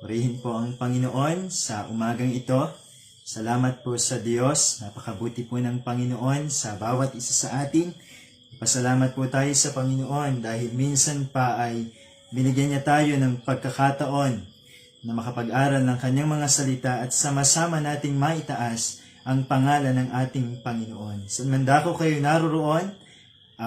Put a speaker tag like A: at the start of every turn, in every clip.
A: Purihin po ang Panginoon sa umagang ito. Salamat po sa Diyos. Napakabuti po ng Panginoon sa bawat isa sa atin. Pasalamat po tayo sa Panginoon dahil minsan pa ay binigyan niya tayo ng pagkakataon na makapag-aral ng kanyang mga salita at sama-sama nating maitaas ang pangalan ng ating Panginoon. Saan man dako kayo naroroon,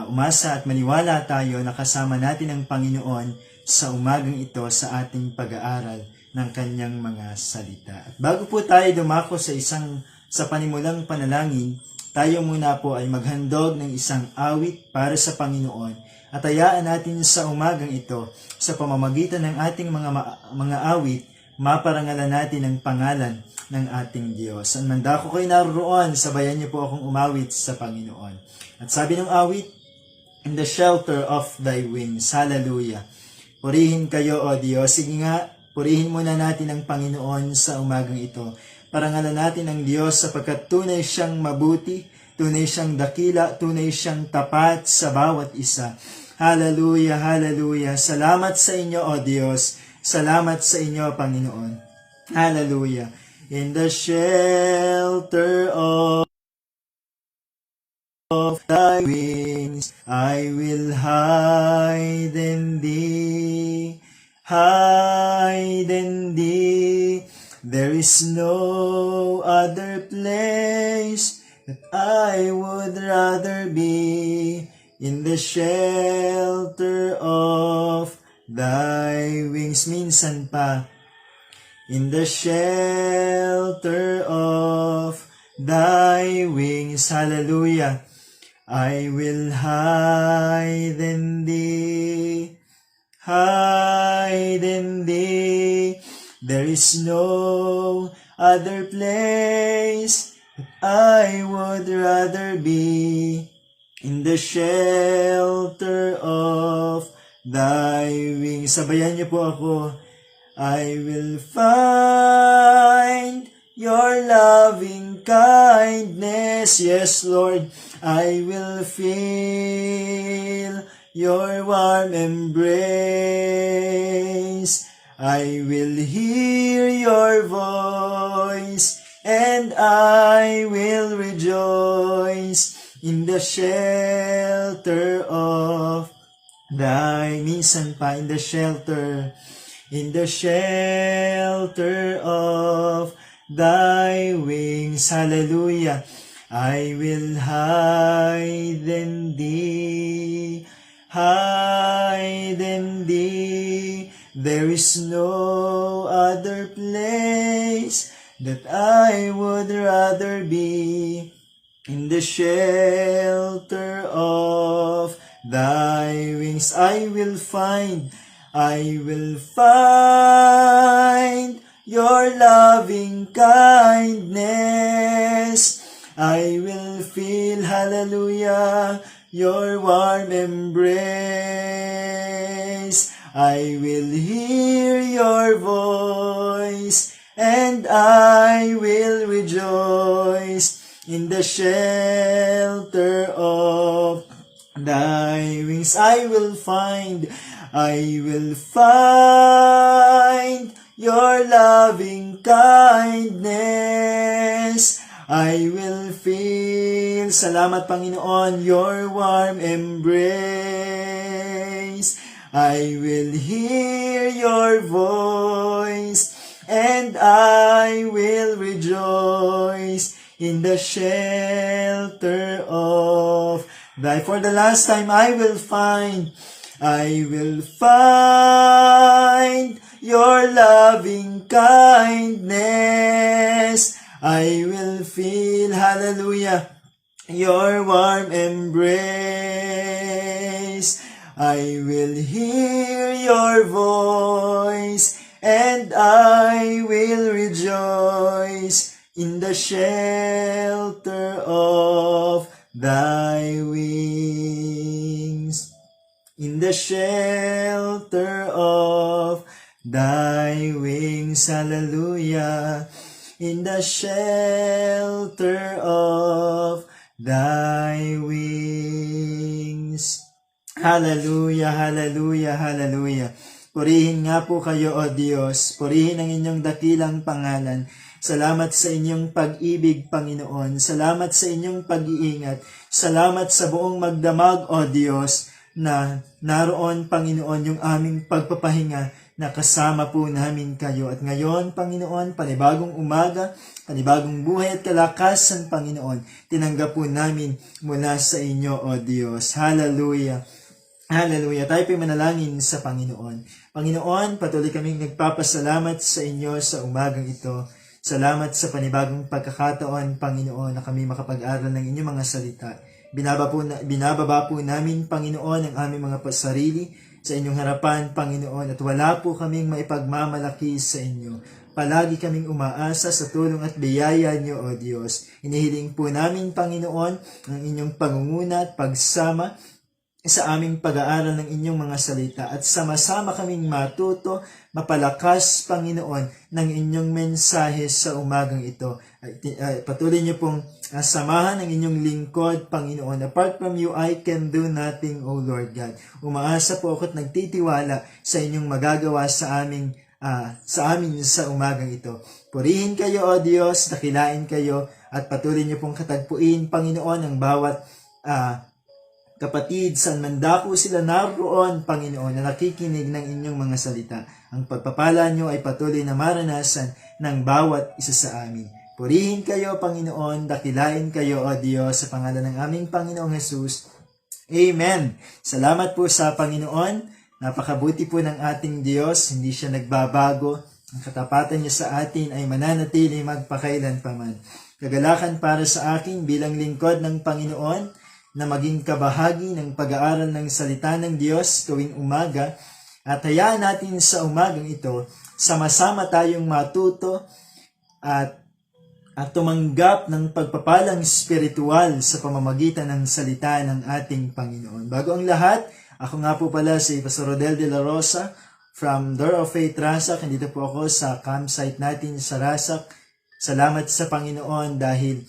A: umasa at maniwala tayo na kasama natin ang Panginoon sa umagang ito sa ating pag-aaral ng kanyang mga salita. At bago po tayo dumako sa panimulang panalangin, tayo muna po ay maghandog ng isang awit para sa Panginoon at hayaan natin sa umagang ito sa pamamagitan ng ating mga awit, maparangalan natin ang pangalan ng ating Diyos. Saan man dako kayo naroon, sabayan niyo po akong umawit sa Panginoon. At sabi ng awit, in the shelter of thy wings. Hallelujah. Purihin kayo, O Diyos. Sige nga, purihin muna natin ang Panginoon sa umagang ito. Parangalan natin ang Diyos sapagkat tunay siyang mabuti, tunay siyang dakila, tunay siyang tapat sa bawat isa. Hallelujah, hallelujah. Salamat sa inyo, O Diyos. Salamat sa inyo, Panginoon. Hallelujah. In the shelter of thy wings, I will hide in thee. Hide in thee. There is no other place that I would rather be in the shelter of thy wings. Minsan pa, in the shelter of thy wings. Hallelujah. I will hide in thee. Hide in thee. There is no other place that I would rather be in the shelter of thy wings. Sabayan niyo po ako. I will find your loving kindness. Yes, Lord. I will feel your warm embrace. I will hear your voice, and I will rejoice in the shelter of thy, minsan pa, in the shelter of thy wings. Hallelujah. I will hide in thee. Hide in thee. There is no other place that I would rather be in the shelter of thy wings. I will find your loving kindness. I will feel, hallelujah, your warm embrace. I will hear your voice, and I will rejoice in the shelter of thy wings. I will find your loving kindness. I will feel, salamat Panginoon, your warm embrace. I will hear your voice, and I will rejoice in the shelter of thy. For the last time, I will find your loving kindness. I will feel, hallelujah, your warm embrace. I will hear your voice, and I will rejoice in the shelter of thy wings. In the shelter of thy wings. Hallelujah. In the shelter of thy wings. Hallelujah, hallelujah, hallelujah. Purihin nga po kayo, O Diyos. Purihin ang inyong dakilang pangalan. Salamat sa inyong pag-ibig, Panginoon. Salamat sa inyong pag-iingat. Salamat sa buong magdamag, O Diyos, na naroon, Panginoon, yung aming pagpapahinga na kasama po namin kayo. At ngayon, Panginoon, panibagong umaga, panibagong buhay at kalakasan, Panginoon, tinanggap po namin mula sa inyo, O Diyos. Hallelujah. Hallelujah. Tayo po manalangin sa Panginoon. Panginoon, patuloy kaming nagpapasalamat sa inyo sa umagang ito. Salamat sa panibagong pagkakataon, Panginoon, na kami makapag-aral ng inyong mga salita. Binababa po namin, Panginoon, ang aming mga sarili sa inyong harapan, Panginoon, at wala po kaming maipagmamalaki sa inyo. Palagi kaming umaasa sa tulong at biyaya niyo, O Diyos. Inihiling po namin, Panginoon, ang inyong pangunguna at pagsama sa aming pag-aaral ng inyong mga salita at sama-sama kaming matuto, mapalakas, Panginoon, ng inyong mensahe sa umagang ito. Patuloy niyo pong samahan ng inyong lingkod, Panginoon. Apart from you, I can do nothing, O Lord God. Umaasa po ako at nagtitiwala sa inyong magagawa sa amin sa umagang ito. Purihin kayo, O Diyos, dakilain kayo, at patuloy niyo pong katagpuin, Panginoon, ang bawat kapatid, saan man dako sila naroon, Panginoon, na nakikinig ng inyong mga salita. Ang pagpapala nyo ay patuloy na maranasan ng bawat isa sa amin. Purihin kayo, Panginoon, dakilain kayo, O Diyos, sa pangalan ng aming Panginoong Jesus. Amen. Salamat po sa Panginoon. Napakabuti po ng ating Diyos. Hindi siya nagbabago. Ang katapatan niya sa atin ay mananatili magpakailanpaman. Kagalakan para sa akin bilang lingkod ng Panginoon na maging kabahagi ng pag-aaral ng salita ng Diyos tuwing umaga, at hayaan natin sa umagang ito, sama-sama tayong matuto at tumanggap ng pagpapalang spiritual sa pamamagitan ng salita ng ating Panginoon. Bago ang lahat, ako nga po pala si Pastor Rodel de la Rosa from Door of Faith, Rasak. Nandito po ako sa campsite natin sa Rasak. Salamat sa Panginoon dahil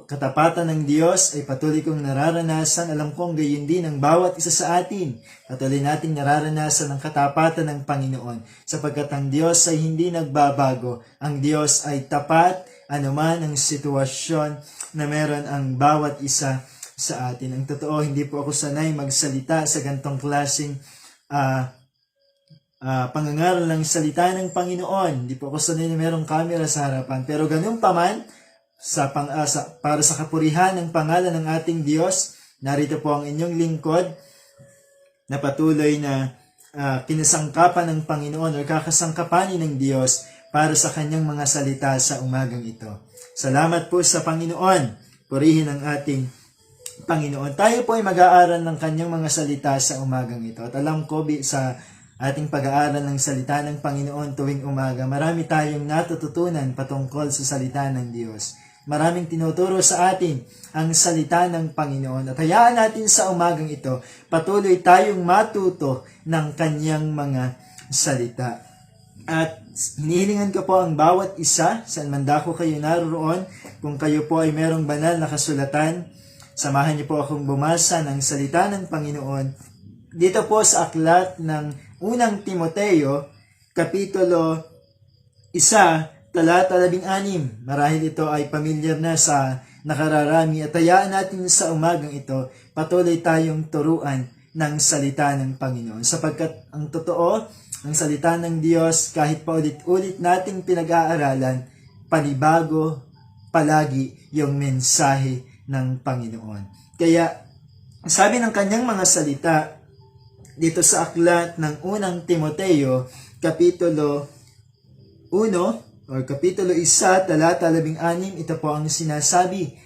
A: katapatan ng Diyos ay patuloy kong nararanasan. Alam kong gayon din ang bawat isa sa atin. Patuloy nating nararanasan ang katapatan ng Panginoon. Sapagkat ang Diyos ay hindi nagbabago. Ang Diyos ay tapat, anuman ang sitwasyon na meron ang bawat isa sa atin. Ang totoo, hindi po ako sanay magsalita sa gantong klaseng pangangaral ng salita ng Panginoon. Hindi po ako sanay na merong camera sa harapan. Pero ganun pa man, para sa kapurihan ng pangalan ng ating Diyos, narito po ang inyong lingkod na patuloy na kinasangkapan ng Panginoon o kakasangkapanin ng Diyos para sa kanyang mga salita sa umagang ito. Salamat po sa Panginoon. Purihin ang ating Panginoon. Tayo po ay mag-aaral ng kanyang mga salita sa umagang ito. At alam ko sa ating pag-aaral ng salita ng Panginoon tuwing umaga, marami tayong natututunan patungkol sa salita ng Diyos. Maraming tinuturo sa atin ang salita ng Panginoon. At hayaan natin sa umagang ito, patuloy tayong matuto ng kanyang mga salita. At hinihilingan ko po ang bawat isa, saan man dako kayo naroon, kung kayo po ay merong banal na kasulatan, samahan niyo po akong bumasa ng salita ng Panginoon. Dito po sa aklat ng unang Timoteo, Kapitulo 1, talata 16. Marahil ito ay pamilyar na sa nakararami at hayaan natin sa umagang ito, patuloy tayong turuan ng salita ng Panginoon. Sapagkat ang totoo, ang salita ng Diyos, kahit pa ulit-ulit nating pinag-aaralan, panibago palagi yung mensahe ng Panginoon. Kaya, sabi ng kanyang mga salita, dito sa aklat ng unang Timoteo, Kapitulo 1, o Kapitulo 1, talata 16, ito po ang sinasabi.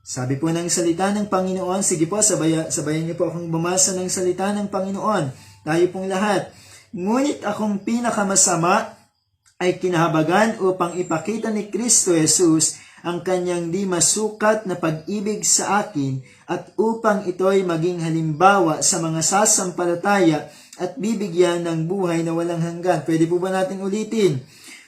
A: Sabi po ng salita ng Panginoon, sige po, sabayan niyo po akong bumasa ng salita ng Panginoon. Tayo pong lahat. Ngunit akong pinakamasama ay kinahabagan upang ipakita ni Kristo Jesus ang kanyang di masukat na pag-ibig sa akin at upang ito'y maging halimbawa sa mga sasampalataya at bibigyan ng buhay na walang hanggan. Pwede po ba natin ulitin?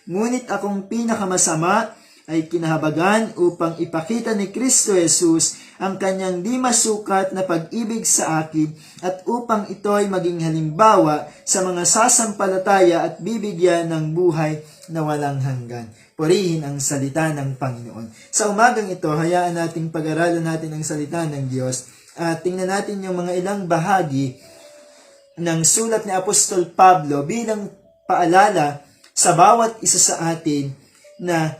A: Ngunit akong pinakamasama ay kinahabagan upang ipakita ni Kristo Jesus ang kanyang di masukat na pag-ibig sa akin at upang ito ay maging halimbawa sa mga sasampalataya at bibigyan ng buhay na walang hanggan. Purihin ang salita ng Panginoon. Sa umagang ito, hayaan nating pag-aralan natin ang salita ng Diyos at tingnan natin yung mga ilang bahagi ng sulat ni Apostol Pablo bilang paalala sa bawat isa sa atin na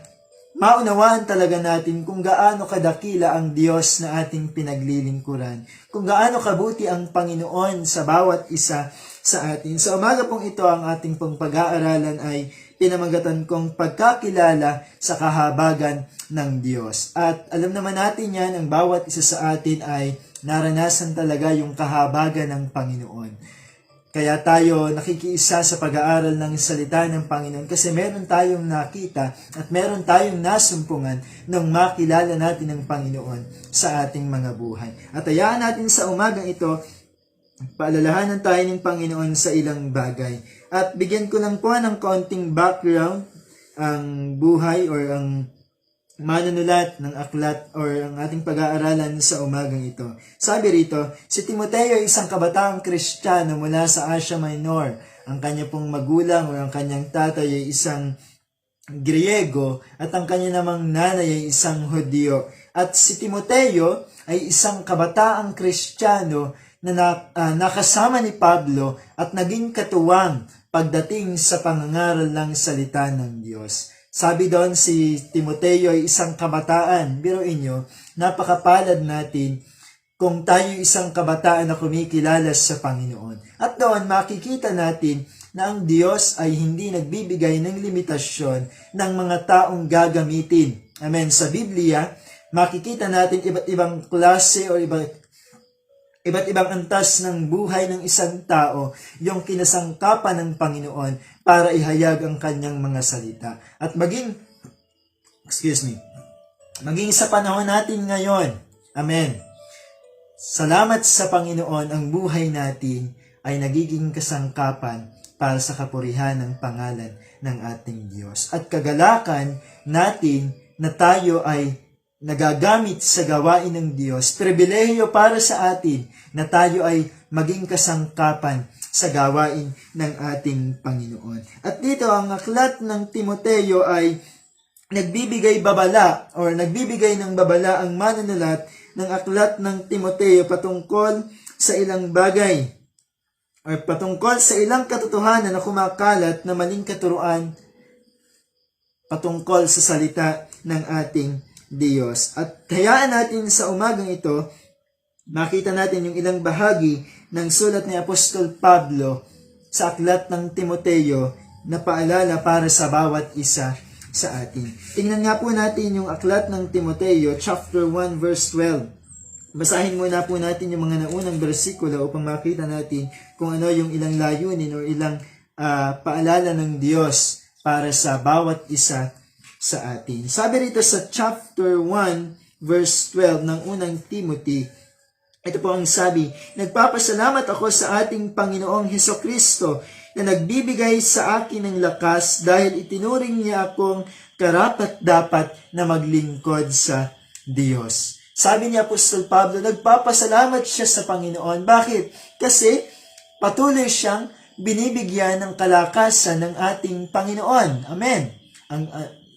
A: maunawaan talaga natin kung gaano kadakila ang Diyos na ating pinaglilingkuran, kung gaano kabuti ang Panginoon sa bawat isa sa atin. Sa umaga pong ito, ang ating pong pag-aaralan ay pinamagatan kong pagkakilala sa kahabagan ng Diyos. At alam naman natin yan, ang bawat isa sa atin ay naranasan talaga yung kahabagan ng Panginoon. Kaya tayo nakikiisa sa pag-aaral ng salita ng Panginoon kasi meron tayong nakita at meron tayong nasumpungan nung makilala natin ang Panginoon sa ating mga buhay. At hayaan natin sa umagang ito, paalalahanan tayo ng Panginoon sa ilang bagay. At bigyan ko lang po ng kaunting background ang buhay or ang manunulat ng aklat or ang ating pag-aaralan sa umagang ito. Sabi rito, si Timoteo ay isang kabataang Kristiyano mula sa Asia Minor. Ang kanya pong magulang o ang kanyang tatay ay isang Griego at ang kanya namang nanay ay isang Hudyo. At si Timoteo ay isang kabataang Kristiyano na nakasama ni Pablo at naging katuwang pagdating sa pangangaral ng salita ng Diyos. Sabi doon si Timoteo ay isang kabataan. Biruin nyo, napakapalad natin kung tayo isang kabataan na kumikilala sa Panginoon. At doon makikita natin na ang Diyos ay hindi nagbibigay ng limitasyon ng mga taong gagamitin. Amen. Sa Biblia, makikita natin iba't ibang klase o iba't ibang antas ng buhay ng isang tao yung kinasangkapan ng Panginoon para ihayag ang kanyang mga salita. At maging sa panahon natin ngayon, amen, salamat sa Panginoon, ang buhay natin ay nagiging kasangkapan para sa kapurihan ng pangalan ng ating Diyos. At kagalakan natin na tayo ay nagagamit sa gawain ng Diyos, pribilehiyo para sa atin na tayo ay maging kasangkapan sa gawain ng ating Panginoon. At dito, ang aklat ng Timoteo ay nagbibigay ng babala ang manunulat ng aklat ng Timoteo patungkol sa ilang bagay or patungkol sa ilang katotohanan na kumakalat na maling katuruan patungkol sa salita ng ating Diyos. At hayaan natin sa umagang ito, makita natin yung ilang bahagi ng sulat ni Apostol Pablo sa aklat ng Timoteo na paalala para sa bawat isa sa atin. Tingnan nga po natin yung aklat ng Timoteo, chapter 1, verse 12. Basahin muna po natin yung mga naunang bersikulo upang makita natin kung ano yung ilang layunin o ilang paalala ng Diyos para sa bawat isa sa atin. Sabi rito sa chapter 1, verse 12 ng unang Timothy, ito po ang sabi, nagpapasalamat ako sa ating Panginoong Hesukristo na nagbibigay sa akin ng lakas dahil itinuring niya akong karapat-dapat na maglingkod sa Diyos. Sabi ni Apostol Pablo, nagpapasalamat siya sa Panginoon. Bakit? Kasi patuloy siyang binibigyan ng kalakasan ng ating Panginoon. Amen.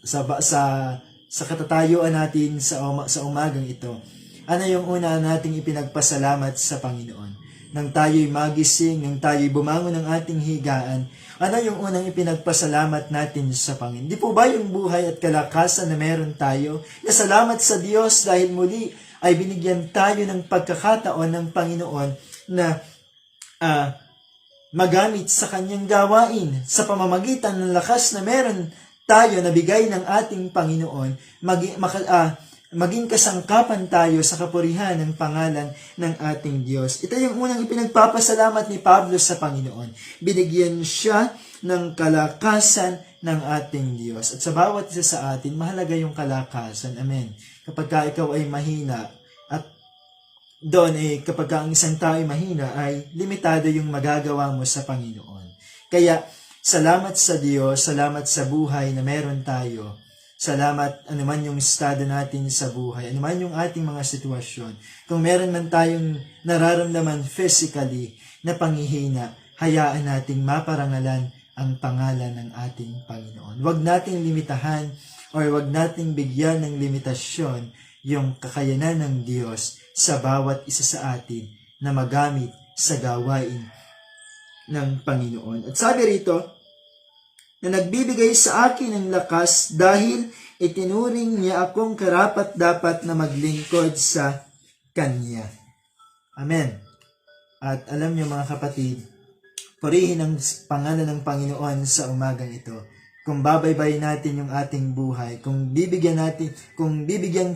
A: Sa katatayuan natin sa umagang ito, ano yung una nating ipinagpasalamat sa Panginoon? Nang tayo'y magising, nang tayo'y bumangon ng ating higaan, ano yung unang ipinagpasalamat natin sa Panginoon? Di po ba yung buhay at kalakasan na meron tayo? Salamat sa Diyos dahil muli ay binigyan tayo ng pagkakataon ng Panginoon na magamit sa kanyang gawain sa pamamagitan ng lakas na meron tayo na bigay ng ating Panginoon, maging kasangkapan tayo sa kapurihan ng pangalan ng ating Diyos. Ito yung unang ipinagpapasalamat ni Pablo sa Panginoon. Binigyan siya ng kalakasan ng ating Diyos. At sa bawat isa sa atin, mahalaga yung kalakasan. Amen. Kapag ikaw ay mahina, at doon kapag ang isang tao ay mahina, ay limitado yung magagawa mo sa Panginoon. Kaya, salamat sa Diyos, salamat sa buhay na meron tayo. Salamat anuman yung estado natin sa buhay, anuman yung ating mga sitwasyon. Kung meron man tayong nararamdaman physically na panghihina, hayaan nating maparangalan ang pangalan ng ating Panginoon. Huwag nating limitahan or huwag nating bigyan ng limitasyon yung kakayanan ng Diyos sa bawat isa sa atin na magamit sa gawain ng Panginoon. At sabi rito, na nagbibigay sa akin ng lakas dahil itinuring niya akong karapat-dapat na maglingkod sa Kanya. Amen. At alam niyo mga kapatid, purihin ang pangalan ng Panginoon sa umagang ito. Kung babaybay natin yung ating buhay, kung bibigyan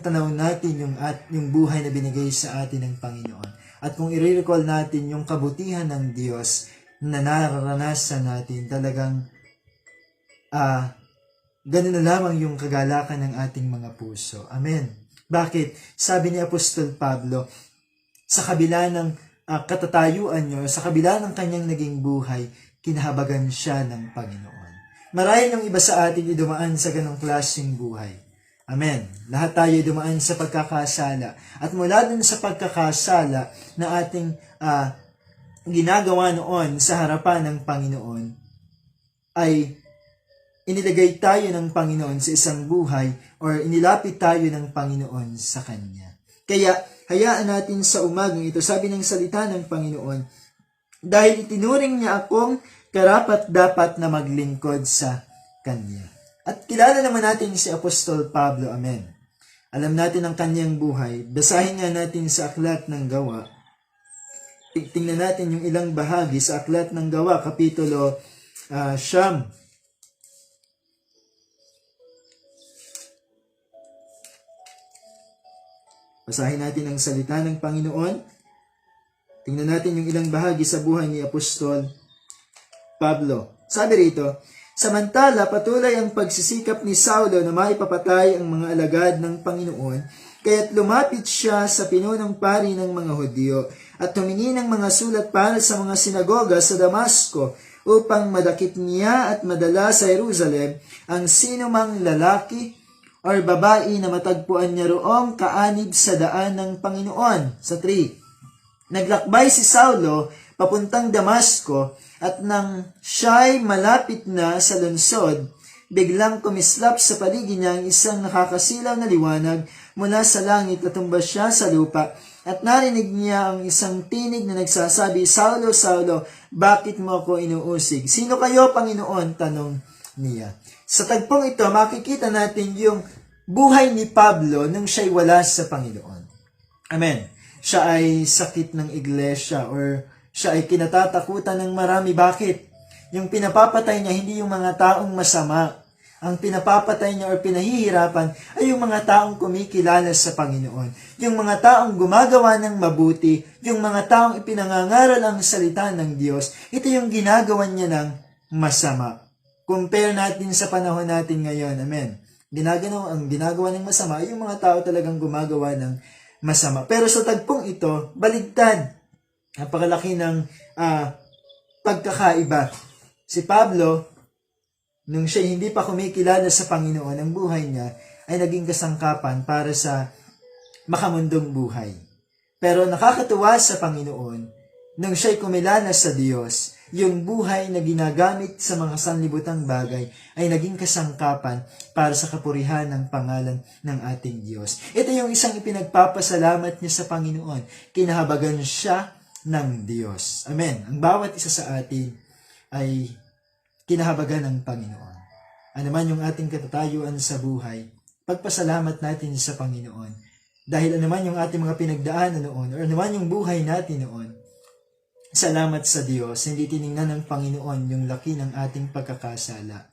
A: tanaw natin yung buhay na binigay sa atin ng Panginoon, at kung i-recall natin yung kabutihan ng Diyos na nararanasan natin, talagang ganun na lamang yung kagalakan ng ating mga puso. Amen. Bakit? Sabi ni Apostol Pablo, sa kabila ng katatayuan niyo, sa kabila ng kanyang naging buhay, kinahabagan siya ng Panginoon. Marahil ng iba sa atin dumaan sa ganong klaseng buhay. Amen. Lahat tayo dumaan sa pagkakasala. At mula dun sa pagkakasala na ating ginagawa noon sa harapan ng Panginoon, ay inilagay tayo ng Panginoon sa isang buhay or inilapit tayo ng Panginoon sa Kanya. Kaya, hayaan natin sa umagang ito, sabi ng salita ng Panginoon, dahil itinuring niya akong karapat-dapat na maglingkod sa Kanya. At kilala naman natin si Apostol Pablo, amen. Alam natin ang kanyang buhay. Basahin nga natin sa Aklat ng Gawa. Tingnan natin yung ilang bahagi sa Aklat ng Gawa, Kapitulo 9. Basahin natin ang salita ng Panginoon. Tingnan natin yung ilang bahagi sa buhay ni Apostol Pablo. Sabi rito, samantala patuloy ang pagsisikap ni Saulo na maipapatay ang mga alagad ng Panginoon, kaya't lumapit siya sa pinunong pari ng mga Hudyo at humingi ng mga sulat para sa mga sinagoga sa Damasco upang madakip niya at madala sa Jerusalem ang sinumang lalaki or babae na matagpuan niya roong kaanib sa daan ng Panginoon. Sa 3, naglakbay si Saulo papuntang Damasco at nang siya'y malapit na sa lungsod, biglang kumislap sa paligid niya ang isang nakakasilaw na liwanag mula sa langit at tumba siya sa lupa at narinig niya ang isang tinig na nagsasabi, Saulo, Saulo, bakit mo ako inuusig? Sino kayo, Panginoon? Tanong niya. Sa tagpong ito, makikita natin yung buhay ni Pablo nung siya'y wala sa Panginoon. Amen. Siya ay sakit ng iglesia or siya ay kinatatakutan ng marami. Bakit? Yung pinapapatay niya hindi yung mga taong masama. Ang pinapapatay niya or pinahihirapan ay yung mga taong kumikilala sa Panginoon. Yung mga taong gumagawa ng mabuti, yung mga taong ipinangangaral ang salita ng Diyos, ito yung ginagawa niya ng masama. Compare natin sa panahon natin ngayon. Amen. Ang ginagawa ng masama ay yung mga tao talagang gumagawa ng masama. Pero sa tagpong ito, baligtad. Napakalaki ng pagkakaiba. Si Pablo, nung siya hindi pa kumikilala sa Panginoon, ang buhay niya ay naging kasangkapan para sa makamundong buhay. Pero nakakatuwa sa Panginoon, nung siya'y kumilala sa Diyos, yung buhay na ginagamit sa mga sanlibutang bagay ay naging kasangkapan para sa kapurihan ng pangalan ng ating Diyos. Ito yung isang ipinagpapasalamat niya sa Panginoon. Kinahabagan siya ng Diyos. Amen. Ang bawat isa sa atin ay kinahabagan ng Panginoon. Ano man yung ating katatayuan sa buhay, pagpasalamat natin sa Panginoon. Dahil ano man yung ating mga pinagdaanan noon, or ano man yung buhay natin noon, salamat sa Diyos, hindi tiningnan ng Panginoon yung laki ng ating pagkakasala,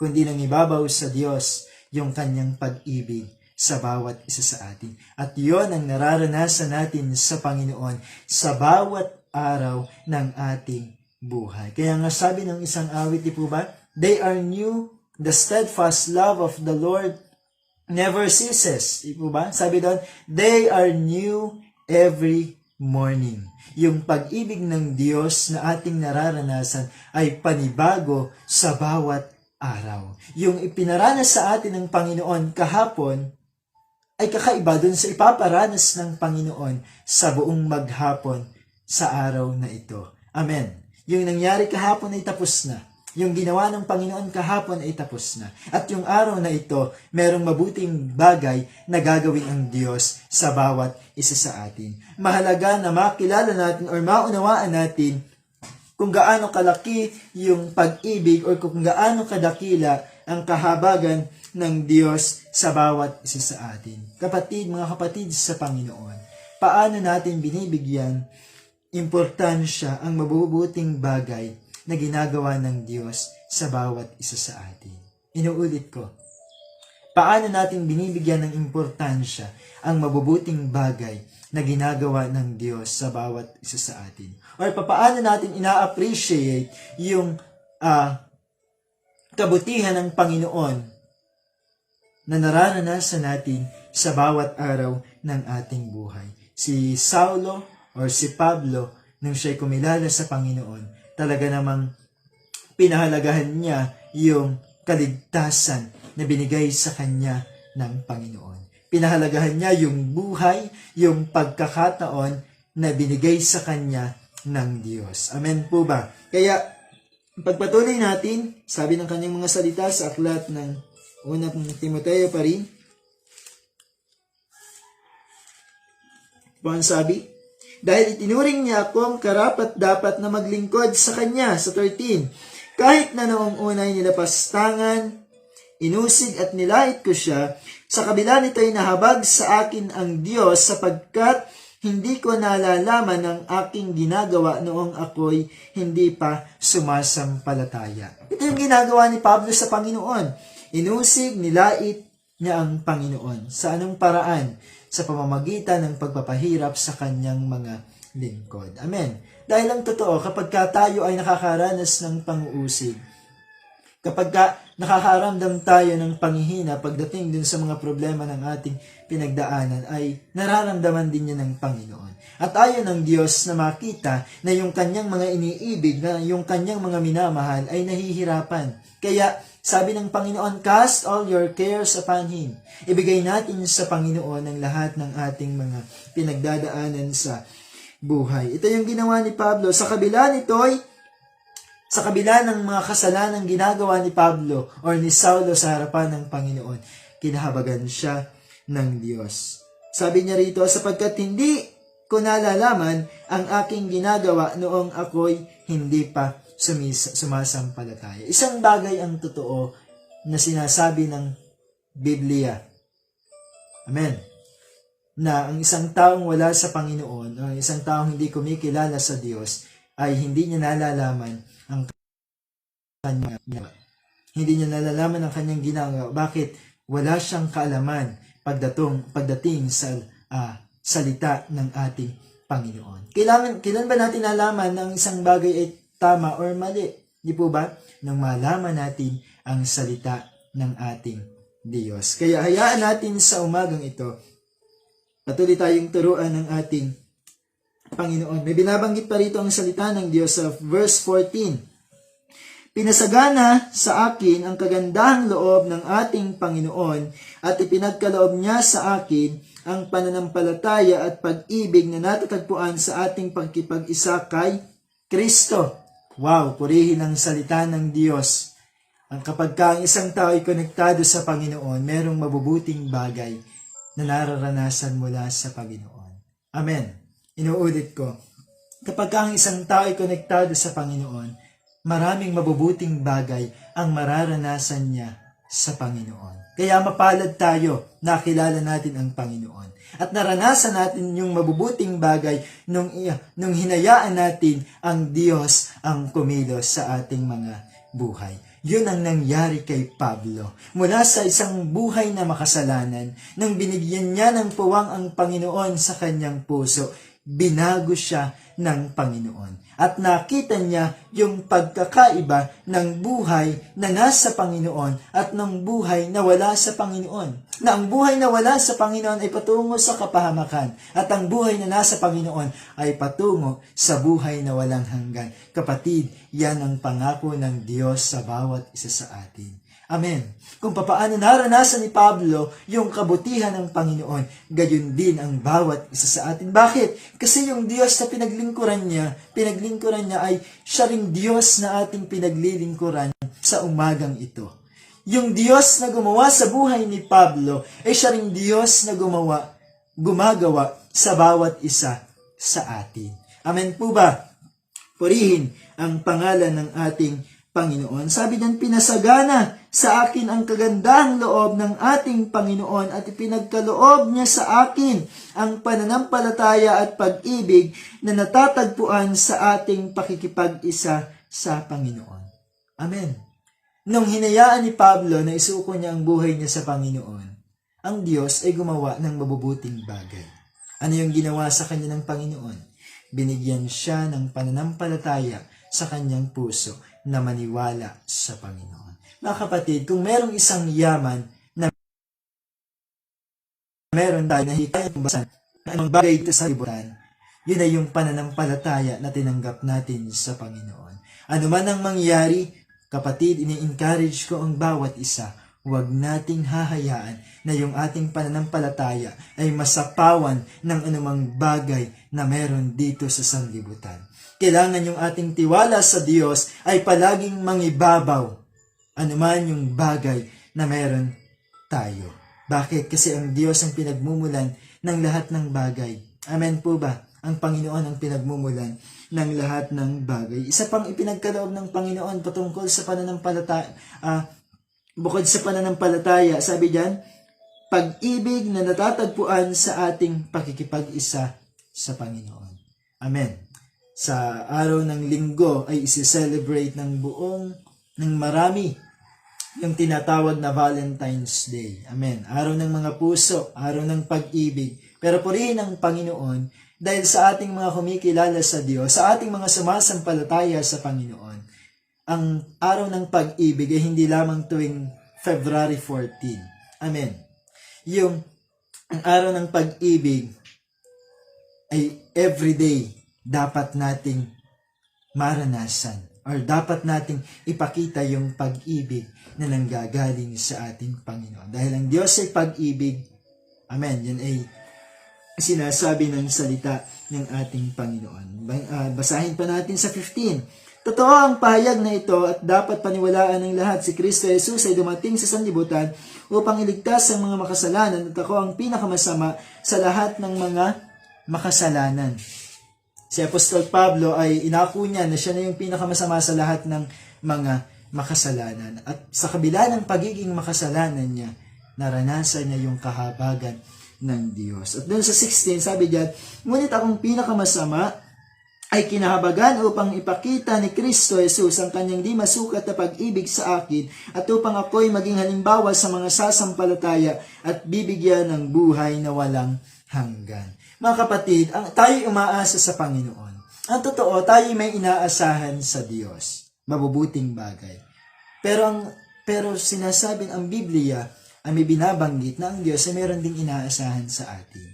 A: kundi nang ibabaw sa Diyos yung kanyang pag-ibig sa bawat isa sa atin. At yon ang nararanasan natin sa Panginoon sa bawat araw ng ating buhay. Kaya nga sabi ng isang awit, di po ba? They are new, the steadfast love of the Lord never ceases. Di po ba? Sabi doon, they are new every morning. Yung pag-ibig ng Diyos na ating nararanasan ay panibago sa bawat araw. Yung ipinaranas sa atin ng Panginoon kahapon ay kakaiba dun sa ipaparanas ng Panginoon sa buong maghapon sa araw na ito. Amen. Yung nangyari kahapon ay tapos na. Yung ginawa ng Panginoon kahapon ay tapos na. At yung araw na ito, merong mabuting bagay na gagawin ang Diyos sa bawat isa sa atin. Mahalaga na makilala natin or maunawaan natin kung gaano kalaki yung pag-ibig o kung gaano kadakila ang kahabagan ng Diyos sa bawat isa sa atin. Kapatid, mga kapatid sa Panginoon, paano natin binibigyan importansya ang mabubuting bagay na ginagawa ng Diyos sa bawat isa sa atin? Inuulit ko, paano natin binibigyan ng importansya ang mabubuting bagay na ginagawa ng Diyos sa bawat isa sa atin? Or paano natin ina-appreciate yung kabutihan ng Panginoon na nararanasan natin sa bawat araw ng ating buhay? Si Saulo or si Pablo, nung siya'y kumilala sa Panginoon, talaga namang pinahalagahan niya yung kaligtasan na binigay sa kanya ng Panginoon. Pinahalagahan niya yung buhay, yung pagkakataon na binigay sa kanya ng Diyos. Amen po ba? Kaya, pagpatuloy natin, sabi ng kanyang mga salita sa aklat ng unang Timoteo pa rin, ang sabi, dahil itinuring niya ako ang karapat-dapat na maglingkod sa kanya, sa 13. Kahit na noong unay nilapastangan, inusig at nilait ko siya, sa kabila nito'y nahabag sa akin ang Diyos sapagkat hindi ko nalalaman ang aking ginagawa noong ako'y hindi pa sumasampalataya. Ito yung ginagawa ni Pablo sa Panginoon. Inusig, nilait niya ang Panginoon. Sa anong paraan? Sa pamamagitan ng pagpapahirap sa kanyang mga lingkod. Amen. Dahil ang totoo, kapag tayo ay nakakaranas ng pang-uusig, kapag nakakaramdam tayo ng panghihina pagdating dun sa mga problema ng ating pinagdaanan, ay nararamdaman din niya ng Panginoon. At ayaw ng Diyos na makita na yung kanyang mga iniibig, na yung kanyang mga minamahal ay nahihirapan. Kaya, sabi ng Panginoon, cast all your cares upon Him. Ibigay natin sa Panginoon ang lahat ng ating mga pinagdadaanan sa buhay. Ito yung ginawa ni Pablo. Sa kabila ng mga kasalanang ginagawa ni Pablo or ni Saulo sa harapan ng Panginoon, kinahabagan siya ng Diyos. Sabi niya rito, sapagkat hindi ko nalalaman ang aking ginagawa noong ako'y hindi pa sumasampalataya. Isang bagay ang totoo na sinasabi ng Biblia. Amen. Na ang isang taong wala sa Panginoon, o isang taong hindi kumikilala sa Diyos, ay hindi niya nalalaman ang kanyang ginagawa. Hindi niya nalalaman ang kanyang ginagawa. Bakit? Wala siyang kaalaman pagdating sa salita ng ating Panginoon. Kailan ba natin nalaman na ang isang bagay ay tama or mali? Di po ba? Nang malaman natin ang salita ng ating Diyos. Kaya hayaan natin sa umagang ito, patuloy tayong turuan ng ating Panginoon. May binabanggit pa rito ang salita ng Diyos sa verse 14. Pinasagana sa akin ang kagandahang loob ng ating Panginoon at ipinagkaloob niya sa akin ang pananampalataya at pag-ibig na natatagpuan sa ating pagkipag-isa kay Kristo. Wow, purihin ang salita ng Diyos. Ang kapag ang isang tao ay konektado sa Panginoon, merong mabubuting bagay na nararanasan mula sa Panginoon. Amen. Inuulit ko. Kapag ang isang tao ay konektado sa Panginoon, maraming mabubuting bagay ang mararanasan niya sa Panginoon. Kaya mapalad tayo na kilala natin ang Panginoon. At naranasan natin yung mabubuting bagay nung hinayaan natin ang Diyos ang kumilos sa ating mga buhay. Yun ang nangyari kay Pablo. Mula sa isang buhay na makasalanan, nang binigyan niya ng puwang ang Panginoon sa kanyang puso, binago siya ng Panginoon. At nakita niya yung pagkakaiba ng buhay na nasa Panginoon at ng buhay na wala sa Panginoon. Na ang buhay na wala sa Panginoon ay patungo sa kapahamakan at ang buhay na nasa Panginoon ay patungo sa buhay na walang hanggan. Kapatid, yan ang pangako ng Diyos sa bawat isa sa atin. Amen. Kung papaano naranasan ni Pablo yung kabutihan ng Panginoon, gayon din ang bawat isa sa atin. Bakit? Kasi yung Diyos na pinaglingkuran niya ay siya ring Diyos na ating pinaglilingkuran sa umagang ito. Yung Diyos na gumawa sa buhay ni Pablo ay siya ring Diyos na gumagawa sa bawat isa sa atin. Amen po ba? Purihin ang pangalan ng ating Panginoon. Sabi niyan, pinasagana sa akin ang kagandahang loob ng ating Panginoon at ipinagkaloob niya sa akin ang pananampalataya at pag-ibig na natatagpuan sa ating pakikipag-isa sa Panginoon. Amen. Nung hinayaan ni Pablo na isuko niya ang buhay niya sa Panginoon, ang Diyos ay gumawa ng mabubuting bagay. Ano yung ginawa sa kanya ng Panginoon? Binigyan siya ng pananampalataya sa kanyang puso na maniwala sa Panginoon. Mga kapatid, kung merong isang yaman na meron tayo na hikayat kung basan ang bagay ito sa libutan, yun ay yung pananampalataya na tinanggap natin sa Panginoon. Ano man ang mangyari, kapatid, ini-encourage ko ang bawat isa, huwag nating hahayaan na yung ating pananampalataya ay masapawan ng anumang bagay na meron dito sa sanlibutan. Kailangan yung ating tiwala sa Diyos ay palaging mangibabaw anuman yung bagay na meron tayo. Bakit? Kasi ang Diyos ang pinagmumulan ng lahat ng bagay. Amen po ba? Ang Panginoon ang pinagmumulan ng lahat ng bagay. Isa pang ipinagkaloob ng Panginoon patungkol sa pananampalataya, bukod sa pananampalataya, sabi diyan, pag-ibig na natatagpuan sa ating pakikipag-isa sa Panginoon. Amen. Sa araw ng linggo ay isi-celebrate ng marami yung tinatawag na Valentine's Day. Amen. Araw ng mga puso, araw ng pag-ibig. Pero purihin ang Panginoon dahil sa ating mga kumikilala sa Diyos, sa ating mga sumasampalataya sa Panginoon, ang araw ng pag-ibig ay hindi lamang tuwing February 14. Amen. Ang araw ng pag-ibig ay everyday dapat nating maranasan or dapat nating ipakita yung pag-ibig na nanggagaling sa ating Panginoon. Dahil ang Diyos ay pag-ibig, amen, yan ay sinasabi ng salita ng ating Panginoon. Basahin pa natin sa 15. Totoo ang pahayag na ito at dapat paniwalaan ng lahat. Si Kristo Jesus ay dumating sa sanlibutan upang iligtas ang mga makasalanan at ako ang pinakamasama sa lahat ng mga makasalanan. Si Apostol Pablo ay inako niya na siya na yung pinakamasama sa lahat ng mga makasalanan. At sa kabila ng pagiging makasalanan niya, naranasan niya yung kahabagan ng Diyos. At doon sa 16, sabi diyan, ngunit akong pinakamasama ay kinahabagan upang ipakita ni Kristo Jesus ang kanyang di masukat na pag-ibig sa akin at upang ako'y maging halimbawa sa mga sasampalataya at bibigyan ng buhay na walang hanggan. Mga kapatid, tayo'y umaasa sa Panginoon. Ang totoo, tayo'y may inaasahan sa Diyos. Mabubuting bagay. Pero sinasabi ang Biblia ay may binabanggit na ang Diyos ay meron ding inaasahan sa atin.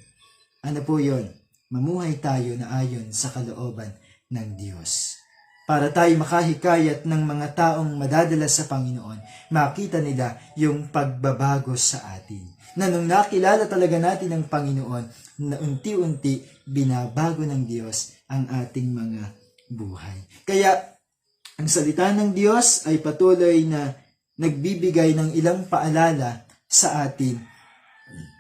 A: Ano po yun? Mamuhay tayo na ayon sa kalooban ng Diyos. Para tayo makahikayat ng mga taong madadala sa Panginoon, makita nila yung pagbabago sa atin. Na nung nakilala talaga natin ang Panginoon, na unti-unti binabago ng Diyos ang ating mga buhay. Kaya, ang salita ng Diyos ay patuloy na nagbibigay ng ilang paalala sa atin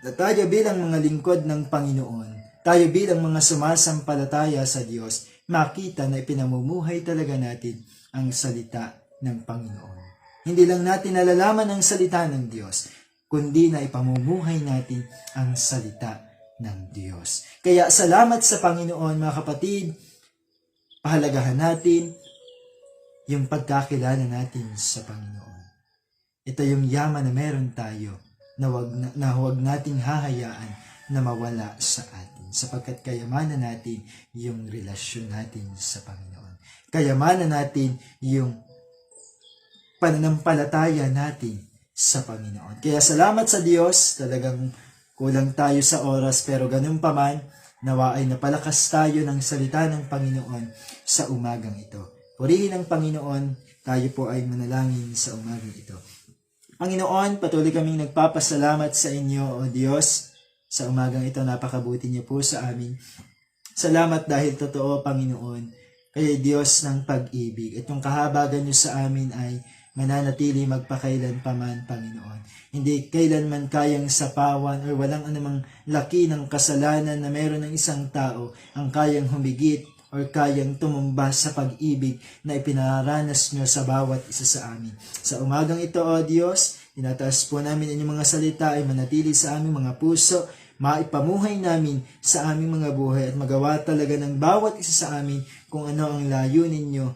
A: na tayo bilang mga lingkod ng Panginoon, tayo bilang mga sumasampalataya sa Diyos, makita na ipinamumuhay talaga natin ang salita ng Panginoon. Hindi lang natin nalalaman ang salita ng Diyos, kundi na ipamumuhay natin ang salita ng Diyos. Kaya salamat sa Panginoon, mga kapatid, pahalagahan natin yung pagkakilala natin sa Panginoon. Ito yung yaman na meron tayo na huwag nating hahayaan na mawala sa atin. sapagkat kayamanan natin yung relasyon natin sa Panginoon. Kayamanan natin yung pananampalataya natin sa Panginoon. Kaya salamat sa Diyos, talagang kulang tayo sa oras, pero ganun pa man, nawa ay napalakas tayo ng salita ng Panginoon sa umagang ito. Purihin ang Panginoon, tayo po ay manalangin sa umagang ito. Panginoon, patuloy kaming nagpapasalamat sa inyo, O Diyos, sa umagang ito. Napakabuti niyo po sa amin. Salamat dahil totoo, Panginoon, kayo Diyos ng pag-ibig. At yung kahabagan niyo sa amin ay mananatili magpakailan pa man, Panginoon. Hindi kailanman kayang sapawan o walang anumang laki ng kasalanan na meron ng isang tao ang kayang humigit o kayang tumumba sa pag-ibig na ipinaranas nyo sa bawat isa sa amin. Sa umagang ito, O Diyos, tinataas po namin inyong mga salita ay manatili sa aming mga puso, maipamuhay namin sa aming mga buhay at magawa talaga ng bawat isa sa amin kung ano ang layunin nyo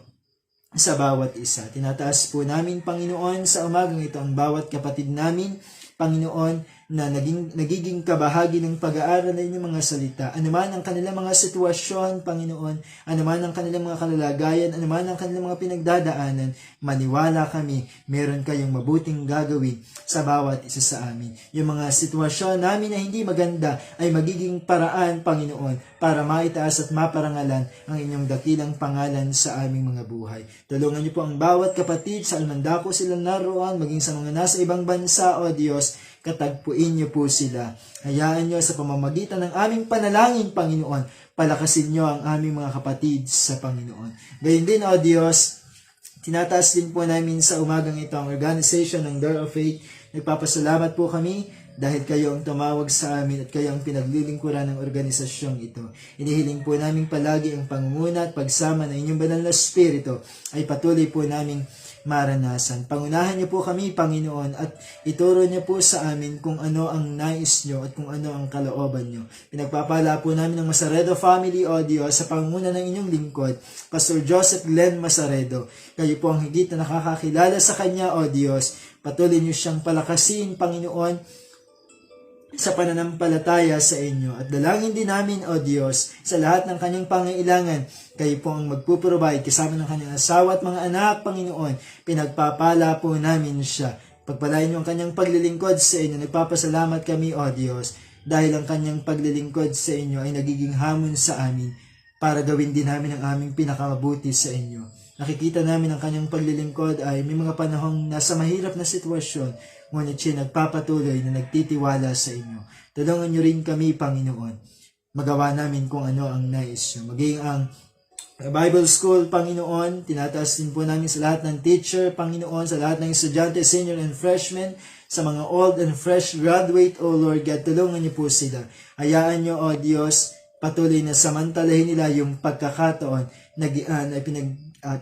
A: sa bawat isa. Tinataas po namin, Panginoon, sa umagang ito ang bawat kapatid namin, Panginoon, na nagiging kabahagi ng pag-aaral ng inyong mga salita. Anuman ang kanilang mga sitwasyon, Panginoon, anuman ang kanilang mga kalalagayan, anuman ang kanilang mga pinagdadaanan, maniwala kami, meron kayong mabuting gagawin sa bawat isa sa amin. Yung mga sitwasyon namin na hindi maganda ay magiging paraan, Panginoon, para maitaas at maparangalan ang inyong dakilang pangalan sa aming mga buhay. Tulungan niyo po ang bawat kapatid sa almandako sila naroon, maging sa mga nasa ibang bansa, O Diyos, katagpuin niyo po sila. Hayaan niyo sa pamamagitan ng aming panalangin, Panginoon, palakasin niyo ang aming mga kapatid sa Panginoon. Gayun din, O Diyos, tinataas din po namin sa umagang ito ang organization ng Door of Faith. Nagpapasalamat po kami dahil kayo ang tumawag sa amin at kayo ang pinaglilingkuran ng organisasyong ito. Inihiling po namin palagi ang pangunguna at pagsama ng inyong banal na Espiritu ay patuloy po naming maranasan. Pangunahan niyo po kami, Panginoon, at ituro niyo po sa amin kung ano ang nais niyo at kung ano ang kalooban niyo. Pinagpapala po namin ang Masaredo Family, O Diyos, sa pangunguna ng inyong lingkod, Pastor Joseph Glenn Masaredo. Kayo po ang higit na nakakakilala sa kanya, O Diyos. Patuloy niyo siyang palakasin, Panginoon, sa pananampalataya sa inyo. At dalangin din namin, O Diyos, sa lahat ng kanyang pangailangan, kayo po ang magpuprovide kasama ng kanyang asawa at mga anak, Panginoon. Pinagpapala po namin siya. Pagpalain niyo ang kanyang paglilingkod sa inyo. Nagpapasalamat kami, O Diyos, dahil ang kanyang paglilingkod sa inyo ay nagiging hamon sa amin para gawin din namin ang aming pinakamabuti sa inyo. Nakikita namin ang kanyang paglilingkod ay may mga panahong nasa mahirap na sitwasyon, ngunit siya nagpapatuloy na nagtitiwala sa inyo. Tulungan niyo rin kami, Panginoon. Magawa namin kung ano ang nais niyo. Maging ang Bible School, Panginoon, tinataas din po namin sa lahat ng teacher, Panginoon, sa lahat ng estudyante, senior and freshman, sa mga old and fresh graduate, O Lord God, tulungan niyo po sila. Hayaan niyo, O Diyos, patuloy na samantalahin nila yung pagkakataon na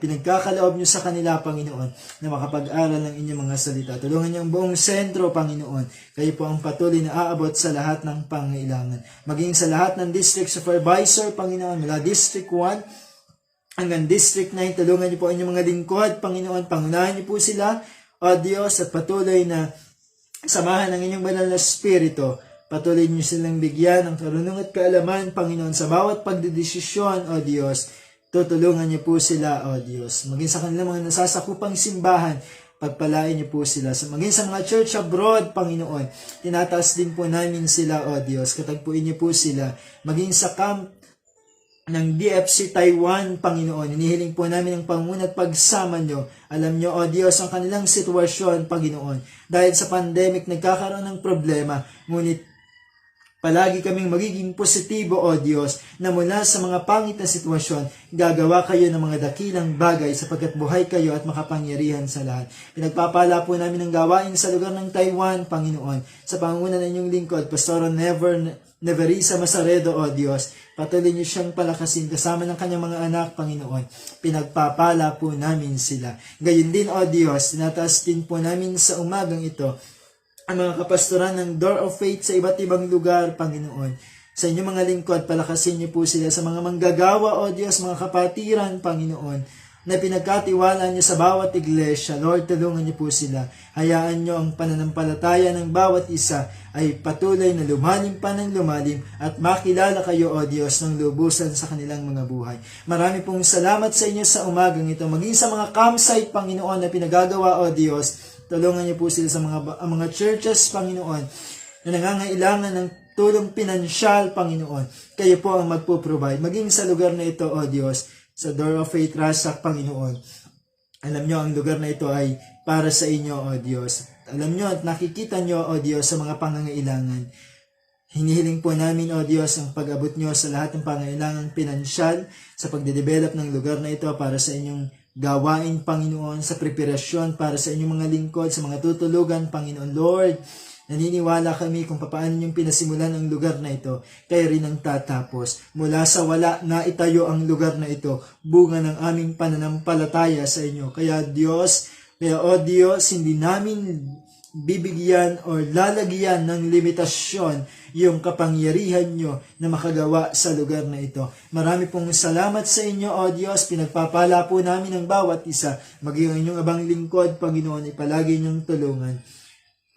A: pinagkakaloob niyo sa kanila, Panginoon, na makapag-aral ng inyong mga salita. Tulungan niyo ang buong sentro, Panginoon. Kayo po ang patuloy na aabot sa lahat ng pangailangan. Maging sa lahat ng district supervisor, Panginoon, mula District 1 hanggang District 9, tulungan niyo po inyong mga lingkod, Panginoon. Pangunahan niyo po sila, O Diyos, at patuloy na samahan ng inyong banal na Espiritu. Patuloy niyo silang bigyan ng karunungan at kaalaman, Panginoon, sa bawat pagdedesisyon, O Diyos. Tutulungan niyo po sila, O Diyos. Maging sa kanilang mga nasasakupang simbahan, pagpalain niyo po sila. Maging sa mga church abroad, Panginoon, tinataas din po namin sila, O Diyos. Katagpuin niyo po sila. Maging sa camp ng DFC Taiwan, Panginoon, inihiling po namin ang pangunguna at pagsama niyo. Alam niyo, O Diyos, ang kanilang sitwasyon, Panginoon. Dahil sa pandemic, nagkakaroon ng problema, ngunit palagi kaming magiging positibo, O Diyos, na mula sa mga pangit na sitwasyon, gagawa kayo ng mga dakilang bagay sapagkat buhay kayo at makapangyarihan sa lahat. Pinagpapala po namin ang gawain sa lugar ng Taiwan, Panginoon, sa pangunguna ng inyong lingkod, Pastor Neverisa Masaredo, O Diyos. Patuloy niyo siyang palakasin kasama ng kanyang mga anak, Panginoon. Pinagpapala po namin sila. Gayon din, O Diyos, tinataas din po namin sa umagang ito ang mga kapastoran ng Door of Faith sa iba't ibang lugar, Panginoon. Sa inyong mga lingkod, palakasin niyo po sila sa mga manggagawa, O Diyos, mga kapatiran, Panginoon. na pinagkatiwala niyo sa bawat iglesia. Lord, tulungan niyo po sila. Hayaan niyo ang pananampalataya ng bawat isa ay patuloy na lumalim pa ng lumalim at makilala kayo, O Diyos, ng lubusan sa kanilang mga buhay. Marami pong salamat sa inyo sa umagang ito. Maging sa mga campsite, Panginoon, na pinagagawa, O Diyos, tulungan niyo po sila sa mga churches, Panginoon, na nangangailangan ng tulong pinansyal, Panginoon. Kayo po ang magpo-provide. Maging sa lugar na ito, O Diyos, sa Door of Faith Rasak, Panginoon. Alam nyo, ang lugar na ito ay para sa inyo, O Diyos. Alam nyo at nakikita nyo, O Diyos, sa mga pangangailangan. Hinihiling po namin, O Diyos, ang pag-abot nyo sa lahat ng pangangailangan pinansyal sa pagde-develop ng lugar na ito para sa inyong gawain, Panginoon, sa preparasyon para sa inyong mga lingkod, sa mga tutulugan, Panginoon. Lord, naniniwala kami kung paano niyong pinasimulan ang lugar na ito, kayo rin ang tatapos. Mula sa wala na itayo ang lugar na ito, bunga ng aming pananampalataya sa inyo. Kaya O Diyos, hindi namin bibigyan o lalagyan ng limitasyon yung kapangyarihan nyo na makagawa sa lugar na ito. Marami pong salamat sa inyo, O Diyos. Pinagpapala po namin ang bawat isa. Maging ang inyong abang lingkod, Panginoon, ipalagi niyong tulungan.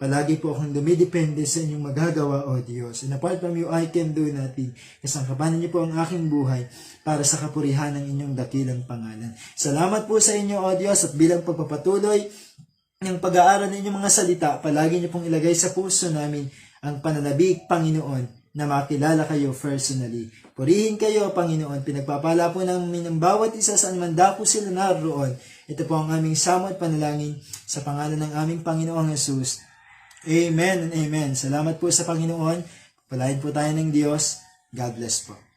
A: Palagi po akong dumidepende sa inyong magagawa, O Diyos. And apart from you, I can do nothing. Kasangkapanan niyo po ang aking buhay para sa kapurihan ng inyong dakilang pangalan. Salamat po sa inyo, O Diyos, at bilang pagpapatuloy ng pag-aaral ng inyong mga salita, palagi niyo pong ilagay sa puso namin ang pananabik, Panginoon, na makilala kayo personally. Purihin kayo, Panginoon. Pinagpapala po namin ang bawat isa saan man dako sila naroon. Ito po ang aming samot panalangin sa pangalan ng aming Panginoong Jesus. Amen and amen. Salamat po sa Panginoon. Palain po tayo ng Diyos. God bless po.